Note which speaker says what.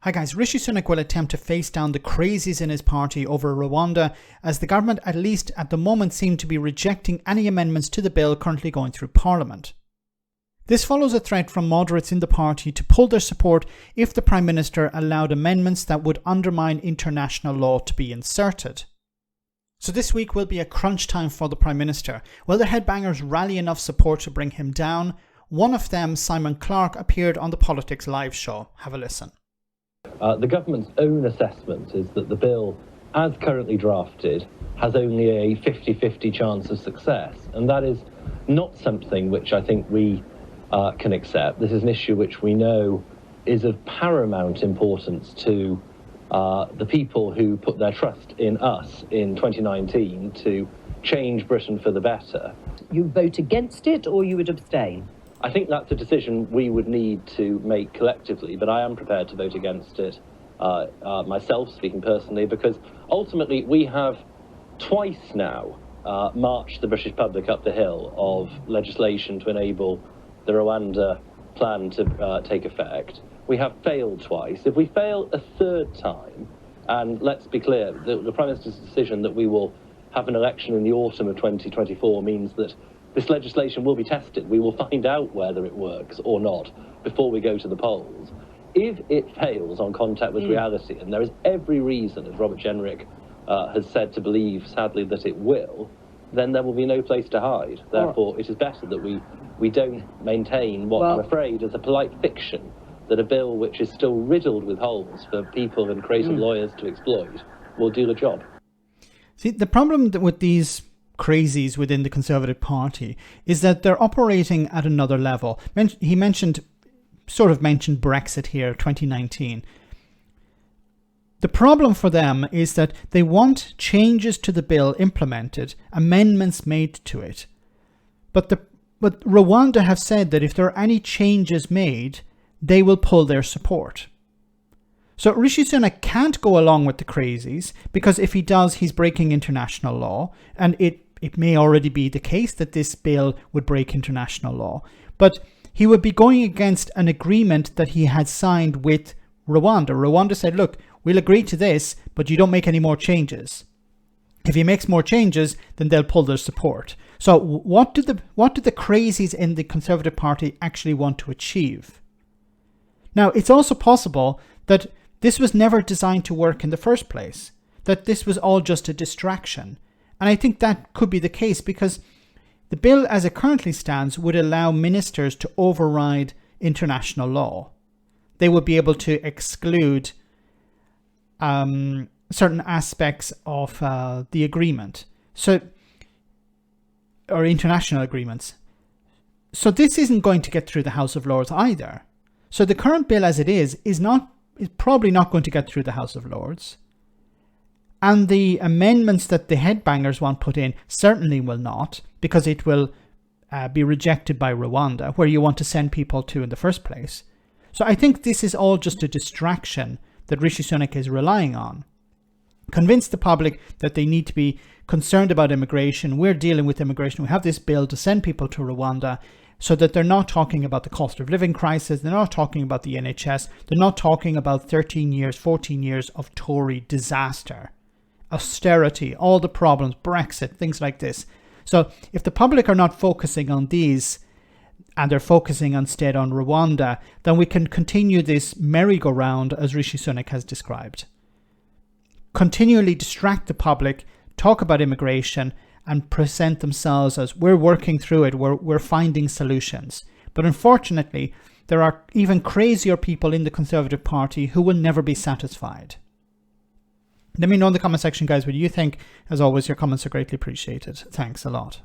Speaker 1: Hi guys, Rishi Sunak will attempt to face down the crazies in his party over Rwanda, as the government, at least at the moment, seem to be rejecting any amendments to the bill currently going through Parliament. This follows a threat from moderates in the party to pull their support if the Prime Minister allowed amendments that would undermine international law to be inserted. So this week will be a crunch time for the Prime Minister. Will the headbangers rally enough support to bring him down? One of them, Simon Clarke, appeared on the Politics Live show. Have a listen.
Speaker 2: The government's own assessment is that the bill, as currently drafted, has only a 50-50 chance of success, and that is not something which I think we can accept. This is an issue which we know is of paramount importance to the people who put their trust in us in 2019 to change Britain for the better.
Speaker 3: You vote against it or you would abstain?
Speaker 2: I think that's a decision we would need to make collectively, but I am prepared to vote against it myself, speaking personally, because ultimately we have twice now marched the British public up the hill of legislation to enable the Rwanda plan to take effect. We have failed twice. If we fail a third time, and let's be clear, the Prime Minister's decision that we will have an election in the autumn of 2024 means that this legislation will be tested. We will find out whether it works or not before we go to the polls. If it fails on contact with reality, and there is every reason, as Robert Jenrick has said, to believe, sadly, that it will, then there will be no place to hide. Therefore, it is better that we don't maintain what I'm afraid is a polite fiction, that a bill which is still riddled with holes for people and crazy lawyers to exploit will do the job.
Speaker 1: See, the problem with these crazies within the Conservative Party is that they're operating at another level. He mentioned Brexit here, 2019. The problem for them is that they want changes to the bill implemented, amendments made to it. But Rwanda have said that if there are any changes made, they will pull their support. So Rishi Sunak can't go along with the crazies, because if he does, he's breaking international law, and it may already be the case that this bill would break international law. But he would be going against an agreement that he had signed with Rwanda. Rwanda said, look, we'll agree to this, but you don't make any more changes. If he makes more changes, then they'll pull their support. So what do the crazies in the Conservative Party actually want to achieve? Now, it's also possible that this was never designed to work in the first place, that this was all just a distraction. And I think that could be the case, because the bill as it currently stands would allow ministers to override international law. They would be able to exclude certain aspects of the agreement, or international agreements. So this isn't going to get through the House of Lords either. So the current bill as it is probably not going to get through the House of Lords. And the amendments that the headbangers want put in certainly will not, because it will be rejected by Rwanda, where you want to send people to in the first place. So I think this is all just a distraction that Rishi Sunak is relying on. Convince the public that they need to be concerned about immigration. We're dealing with immigration. We have this bill to send people to Rwanda, so that they're not talking about the cost of living crisis. They're not talking about the NHS. They're not talking about 13 years, 14 years of Tory disaster, austerity, all the problems, Brexit, things like this. So if the public are not focusing on these, and they're focusing instead on Rwanda, then we can continue this merry-go-round as Rishi Sunak has described. Continually distract the public, talk about immigration, and present themselves as we're working through it, we're finding solutions. But unfortunately, there are even crazier people in the Conservative Party who will never be satisfied. Let me know in the comment section, guys, what you think. As always, your comments are greatly appreciated. Thanks a lot.